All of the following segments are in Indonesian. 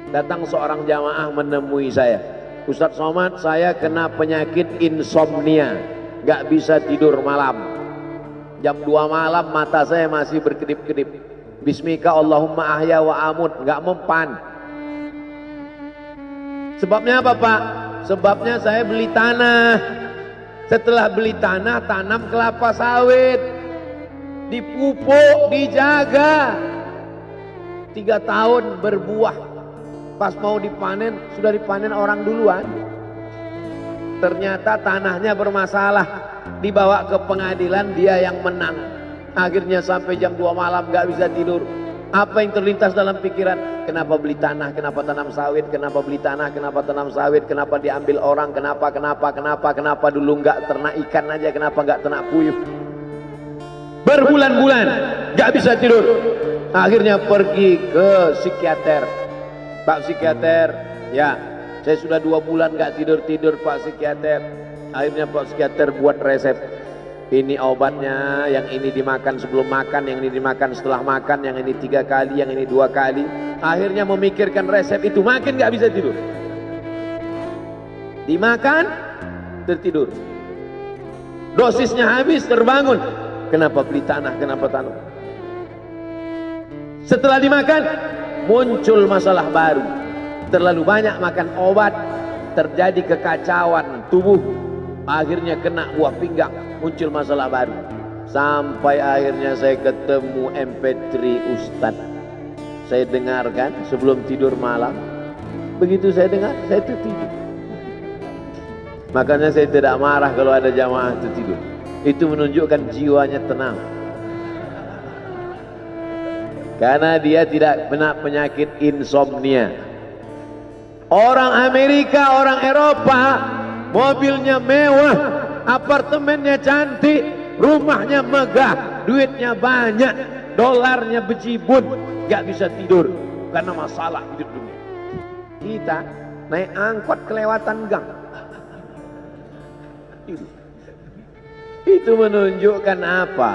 Datang seorang jamaah menemui saya, Ustadz Somad, saya kena penyakit insomnia, gak bisa tidur malam. Jam 2 malam mata saya masih berkedip-kedip. Bismika Allahumma ahya wa amut, gak mempan. Sebabnya apa Pak? Sebabnya saya beli tanah. Setelah beli tanah, tanam kelapa sawit, dipupuk, dijaga, 3 tahun berbuah. Pas mau dipanen, sudah dipanen orang duluan. Ternyata tanahnya bermasalah, dibawa ke pengadilan, dia yang menang. Akhirnya sampai jam 2 malam gak bisa tidur. Apa yang terlintas dalam pikiran? Kenapa beli tanah, kenapa tanam sawit, kenapa beli tanah, kenapa tanam sawit, kenapa diambil orang, kenapa dulu gak ternak ikan aja, kenapa gak ternak puyuh. Berbulan-bulan gak bisa tidur. Akhirnya pergi ke psikiater. Pak psikiater, ya saya sudah 2 bulan gak tidur-tidur Pak psikiater. Akhirnya Pak psikiater buat resep. Ini obatnya, yang ini dimakan sebelum makan, yang ini dimakan setelah makan, yang ini 3 kali, yang ini 2 kali. Akhirnya memikirkan resep itu, makin gak bisa tidur. Dimakan, tertidur. Dosisnya habis, terbangun. Kenapa beli tanah, kenapa tanam? Setelah dimakan, muncul masalah baru. Terlalu banyak makan obat, terjadi kekacauan tubuh. Akhirnya kena buah pinggang, muncul masalah baru. Sampai akhirnya saya ketemu MP3 Ustadz. Saya dengarkan sebelum tidur malam. Begitu saya dengar, saya tertidur. Makanya saya tidak marah kalau ada jamaah tertidur. Itu menunjukkan jiwanya tenang. Karena dia tidak kena penyakit insomnia. Orang Amerika, orang Eropa, mobilnya mewah, apartemennya cantik, rumahnya megah, duitnya banyak, dolarnya bejibun, gak bisa tidur karena masalah hidup dunia. Kita naik angkot kelewatan gang. Itu menunjukkan apa?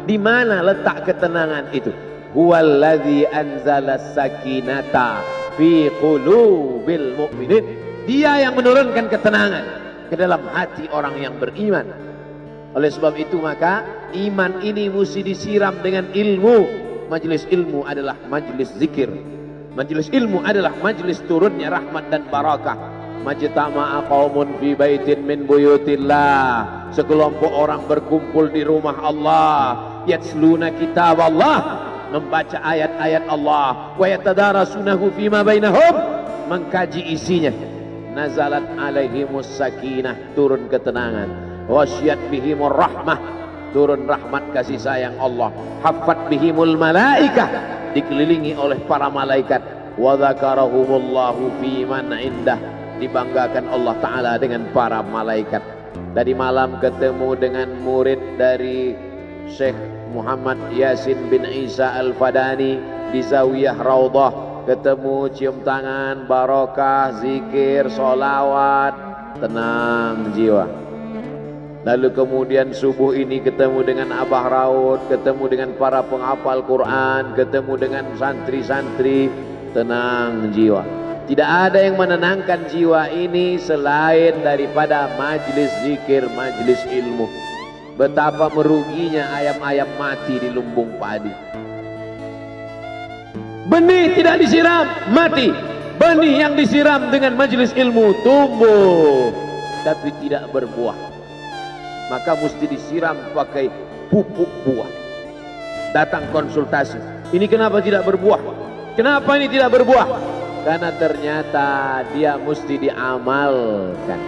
Di mana letak ketenangan itu? Huwallazi anzala sakinata fi qulubil mu'minin. Dia yang menurunkan ketenangan ke dalam hati orang yang beriman. Oleh sebab itu maka iman ini mesti disiram dengan ilmu. Majelis ilmu adalah majelis zikir. Majelis ilmu adalah majelis turunnya rahmat dan barakah. Majtama'a qaumun fi baitin min buyutillah. Sekelompok orang berkumpul di rumah Allah, yatsluna kitab Allah, membaca ayat-ayat Allah, wa yatadarasunahu fima bainahum, mengkaji isinya. Nazalat alaihimus sakinah, turun ketenangan. Wasyat bihimur rahmah, turun rahmat kasih sayang Allah. Haffat bihimul malaikah, dikelilingi oleh para malaikat. Wa dzakarahumullahu fi man indah, dibanggakan Allah Ta'ala dengan para malaikat. Tadi malam ketemu dengan murid dari Syekh Muhammad Yasin bin Isa Al-Fadani di Zawiyah Raudhah. Ketemu, cium tangan, barokah, zikir, sholawat, tenang jiwa. Lalu kemudian subuh ini ketemu dengan Abah Raud, ketemu dengan para penghafal Quran, ketemu dengan santri-santri, tenang jiwa. Tidak ada yang menenangkan jiwa ini selain daripada majlis zikir, majlis ilmu. Betapa meruginya ayam-ayam mati di lumbung padi. Benih tidak disiram, mati. Benih yang disiram dengan majlis ilmu tumbuh, tapi tidak berbuah. Maka mesti disiram pakai pupuk buah. Datang konsultasi, ini kenapa tidak berbuah? Kenapa ini tidak berbuah? Karena ternyata dia mesti diamalkan.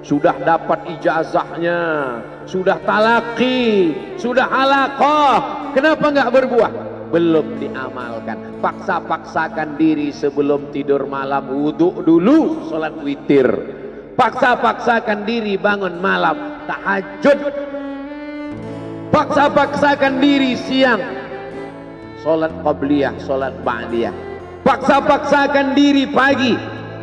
Sudah dapat ijazahnya, sudah talaqi, sudah halaqah, kenapa nggak berbuah? Belum diamalkan. Paksa-paksakan diri sebelum tidur malam, wudhu dulu, sholat witir. Paksa-paksakan diri bangun malam, tahajud. Paksa-paksakan diri siang, sholat qabliyah, sholat ba'diyah. Paksa-paksakan diri pagi,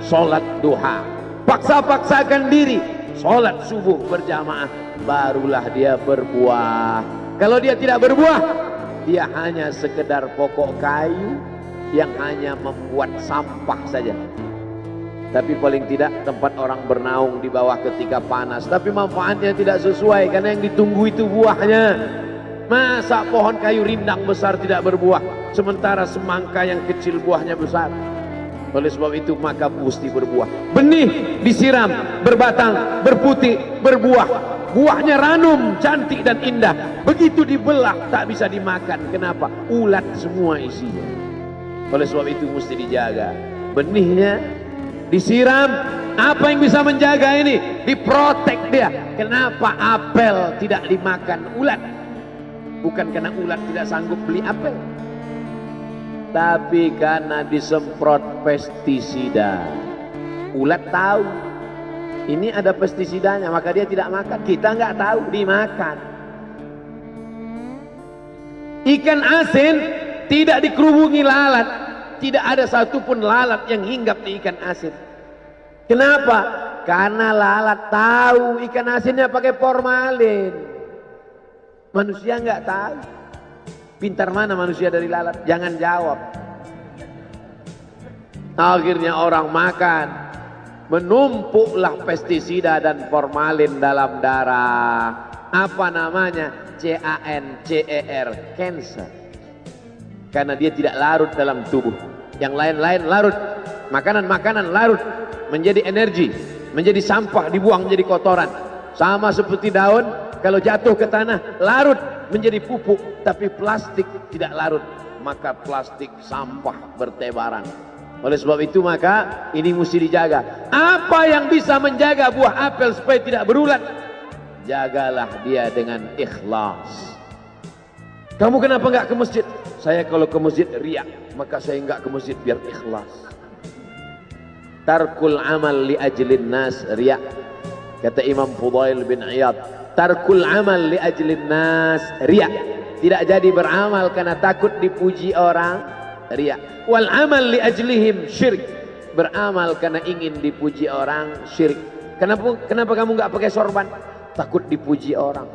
sholat duha. Paksa-paksakan diri, sholat subuh berjamaah. Barulah dia berbuah. Kalau dia tidak berbuah, dia hanya sekedar pokok kayu, yang hanya membuat sampah saja. Tapi paling tidak tempat orang bernaung di bawah ketika panas, tapi manfaatnya tidak sesuai karena yang ditunggu itu buahnya. Masa pohon kayu rindang besar tidak berbuah, sementara semangka yang kecil buahnya besar? Oleh sebab itu maka mesti berbuah. Benih disiram, berbatang, berputih, berbuah. Buahnya ranum, cantik dan indah. Begitu dibelah tak bisa dimakan. Kenapa? Ulat semua isinya. Oleh sebab itu mesti dijaga. Benihnya disiram. Apa yang bisa menjaga ini? Diprotek dia. Kenapa apel tidak dimakan ulat? Bukan karena ulat tidak sanggup beli apel, tapi karena disemprot pestisida. Ulat tahu ini ada pestisidanya, maka dia tidak makan. Kita nggak tahu, dimakan. Ikan asin tidak dikerubungi lalat. Tidak ada satupun lalat yang hinggap di ikan asin. Kenapa? Karena lalat tahu ikan asinnya pakai formalin. Manusia nggak tahu. Pintar mana manusia dari lalat? Jangan jawab. Akhirnya orang makan, menumpuklah pestisida dan formalin dalam darah. Apa namanya? CANCER, cancer. Karena dia tidak larut dalam tubuh. Yang lain-lain larut. Makanan-makanan larut menjadi energi, menjadi sampah, dibuang menjadi kotoran. Sama seperti daun, kalau jatuh ke tanah larut menjadi pupuk, tapi plastik tidak larut, maka plastik sampah bertebaran. Oleh sebab itu maka ini mesti dijaga. Apa yang bisa menjaga buah apel supaya tidak berulat? Jagalah dia dengan ikhlas. Kamu kenapa nggak ke masjid? Saya kalau ke masjid riak, maka saya nggak ke masjid biar ikhlas. Tarkul amal li ajlin nas riak. Kata Imam Fudail bin Iyad, tarkul amal li ajlin nas riak. Tidak jadi beramal karena takut dipuji orang, riak. Wal amal li ajlihim syirik. Beramal karena ingin dipuji orang, syirik. Kenapa kamu nggak pakai sorban? Takut dipuji orang,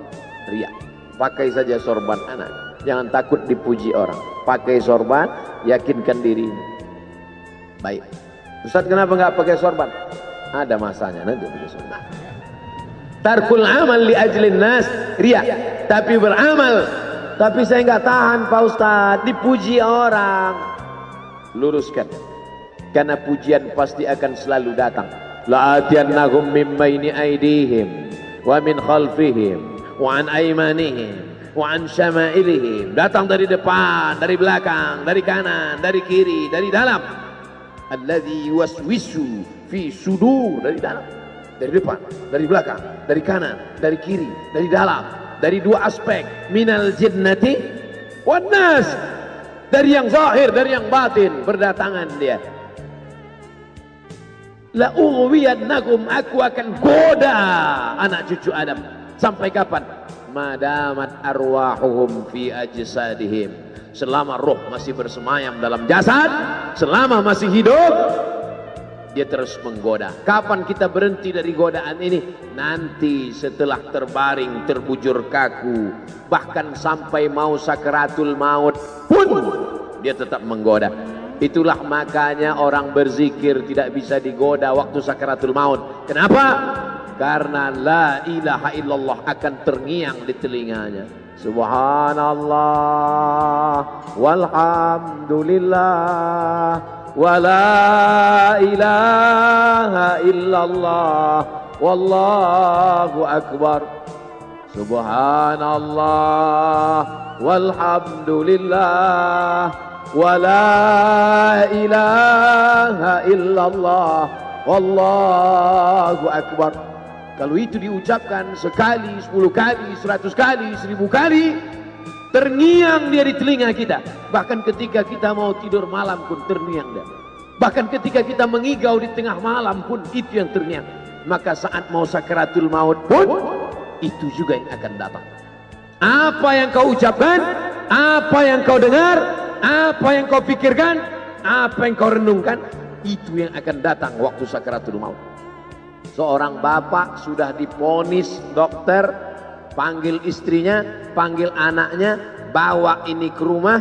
riak. Pakai saja sorban anak, jangan takut dipuji orang. Pakai sorban, yakinkan dirimu. Baik. Ustaz, kenapa nggak pakai sorban? Ada masanya nanti pakai sorban. Tarkul amal li ajlin nas riya. Tapi beramal, tapi saya nggak tahan Pak Ustaz, dipuji orang. Luruskan, karena pujian pasti akan selalu datang. La'atiyannahum min baini aydihim wa min khalfihim wa an aymanihim wa an syama'ilihim. Datang dari depan, dari belakang, dari kanan, dari kiri, dari dalam. Alladzi yuwaswisu fi sudur, dari dalam, dari depan, dari belakang, dari kanan, dari kiri, dari dalam, dari dua aspek, minal jinnati wan nas, dari yang zahir, dari yang batin, berdatangan dia. La ughwiyannakum, aku akan goda anak cucu Adam. Sampai kapan? Madamat arwahuhum fi ajsadihim, selama roh masih bersemayam dalam jasad, selama masih hidup, dia terus menggoda. Kapan kita berhenti dari godaan ini? Nanti setelah terbaring, terbujur kaku, bahkan sampai mau sakaratul maut pun dia tetap menggoda. Itulah makanya orang berzikir tidak bisa digoda waktu sakaratul maut. Kenapa? Karena la ilaha illallah akan terngiang di telinganya. Subhanallah walhamdulillah wa la ilaha illallah wallahu akbar. Subhanallah walhamdulillah wa la ilaha illallah wallahu akbar. Kalau itu diucapkan sekali, 10 kali, 100 kali, 1000 kali, terngiang dia di telinga kita. Bahkan ketika kita mau tidur malam pun terngiang dia. Bahkan ketika kita mengigau di tengah malam pun itu yang terngiang. Maka saat mau sakaratul maut pun itu juga yang akan datang. Apa yang kau ucapkan, apa yang kau dengar, apa yang kau pikirkan, apa yang kau renungkan, itu yang akan datang waktu sakaratul maut. Seorang bapak sudah diponis dokter, panggil istrinya, panggil anaknya, bawa ini ke rumah,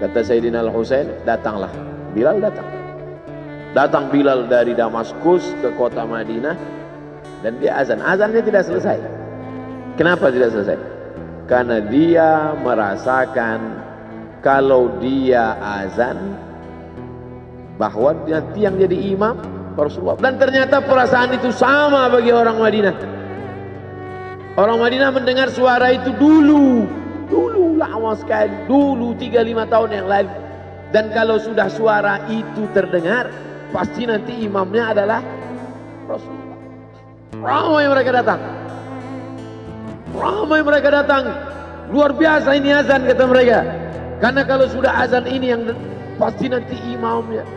Kata Sayyidina Al-Husain, datanglah. Bilal datang. Datang Bilal dari Damaskus ke kota Madinah dan dia azan. Azannya tidak selesai. Kenapa tidak selesai? Karena dia merasakan kalau dia azan bahwa nanti yang jadi imam Rasulullah. Dan ternyata perasaan itu sama bagi orang Madinah. Orang Madinah mendengar suara itu dulu lama sekali, dulu 3-5 tahun yang lalu. Dan kalau sudah suara itu terdengar, pasti nanti imamnya adalah Rasulullah. Ramai mereka datang. Ramai mereka datang. Luar biasa ini azan, kata mereka. Karena kalau sudah azan ini yang pasti nanti imamnya.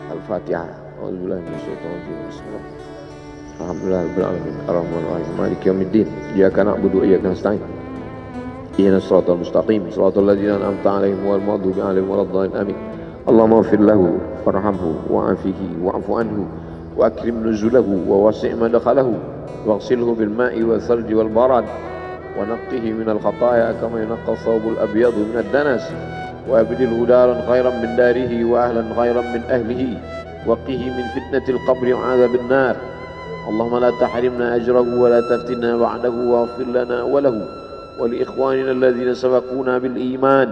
Al-Fatihah. A'udzubillahi minasyaitonir rajim. Alhamdulillahirabbil alamin. Arrahmanir rahim. Maliki yaumiddin. Iyyaka na'budu wa iyyaka nasta'in. Ihdinas siratal mustaqim. Shiratal ladzina an'amta 'alaihim ghairil maghdubi 'alaihim waladdallin. Amin. Allahumma ighfir lahu warhamhu wa'afihi wa'fu anhu wa akrim nuzulahu wa wasi' madkhalahu waghsilhu bil ma'i wal thalji wal barad wa naqqihi minal khataaya kama yunqqa ath-thawbul abyadu minad danas wa abdilhu daran khairan min darihi wa ahlan khairan min ahlihi wa qihi min fitnatil qabri wa 'adzabil nar. Allahumma la tahrimna ajrahu wa la taftinna ba'dahu waghfir lana wa lahu wa li ikhwanina alladhina sabaquna bil iman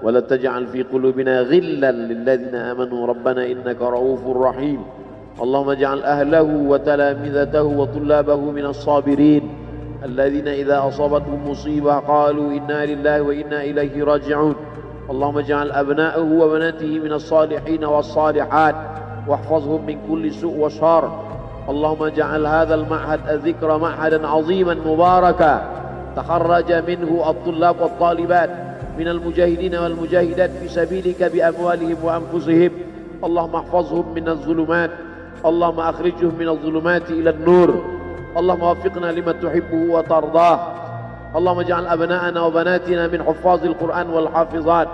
wa la taj'al fi qulubina ghillan lil ladzina amanu rabbana innaka ra'ufur rahim. Allahumma ij'al ahlahu wa talamidatahu wa tullabahu minas sabirin alladhina idza asabatuhum musibah qalu inna lillahi wa inna ilaihi raji'un. اللهم اجعل أبناءه وبناته من الصالحين والصالحات واحفظهم من كل سوء وشر. اللهم اجعل هذا المعهد الذكر معهدا عظيما مباركا تخرج منه الطلاب والطالبات من المجاهدين والمجاهدات في سبيلك بأموالهم وأنفسهم. اللهم احفظهم من الظلمات. اللهم أخرجهم من الظلمات إلى النور. اللهم وفقنا لما تحبه وترضاه. اللهم اجعل أبناءنا وبناتنا من حفاظ القرآن والحافظات.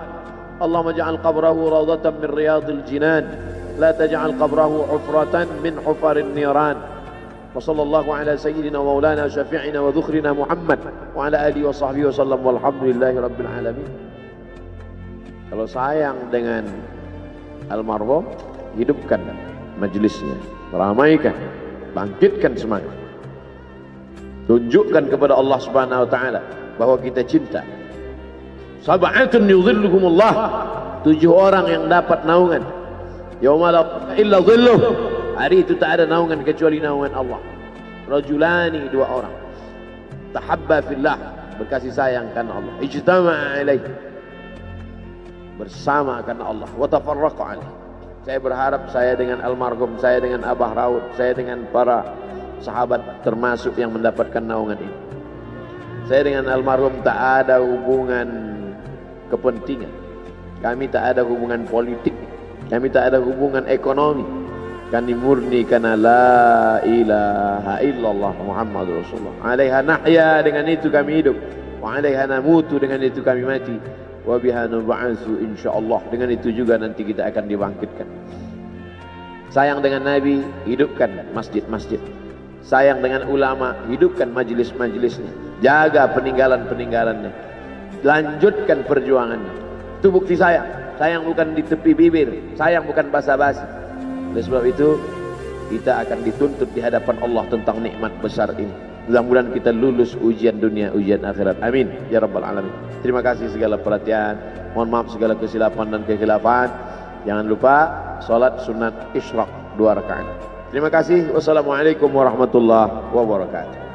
اللهم اجعل قبره روضة من رياض الجنان لا تجعل قبره حفرة من حفر النيران. وصلى الله على سيدنا ومولانا شفيعنا وذخرنا محمد وعلى آله وصحبه وسلم والحمد لله رب العالمين. Kalau sayang dengan almarhum, hidupkan majelisnya, ramaikan, bangkitkan semangat. Tunjukkan kepada Allah Subhanahu wa taala bahwa kita cinta. Sab'atun yudhilluhumullah, 7 orang yang dapat naungan. Yauma la illa dhilluh, hari itu tak ada naungan kecuali naungan Allah. Rajulani, 2 orang. Tahabba fillah, berkasih sayang karena Allah. Ijtama'a alaih, bersama karena Allah. Wa tafarraqa alaih. Saya berharap saya dengan almarhum, saya dengan Abah Raud, saya dengan para sahabat termasuk yang mendapatkan naungan ini. Saya dengan almarhum tak ada hubungan kepentingan. Kami tak ada hubungan politik. Kami tak ada hubungan ekonomi. Kami murni karena la ilaha illallah Muhammadur Rasulullah. Alaiha nahya, dengan itu kami hidup. Wa alaiha namutu, dengan itu kami mati. Wa biha nub'atsu insyaallah, dengan itu juga nanti kita akan dibangkitkan. Sayang dengan Nabi, hidupkan masjid-masjid. Sayang dengan ulama, hidupkan majelis-majelisnya. Jaga peninggalan-peninggalannya. Lanjutkan perjuangannya. Itu bukti sayang. Sayang bukan di tepi bibir, sayang bukan basa-basi. Oleh sebab itu, kita akan dituntut di hadapan Allah tentang nikmat besar ini. Mudah-mudahan kita lulus ujian dunia, ujian akhirat. Amin ya rabbal alamin. Terima kasih segala perhatian. Mohon maaf segala kesilapan dan kekhilafan. Jangan lupa salat sunat isyraq 2 rakaat. Terima kasih. Wassalamualaikum warahmatullahi wabarakatuh.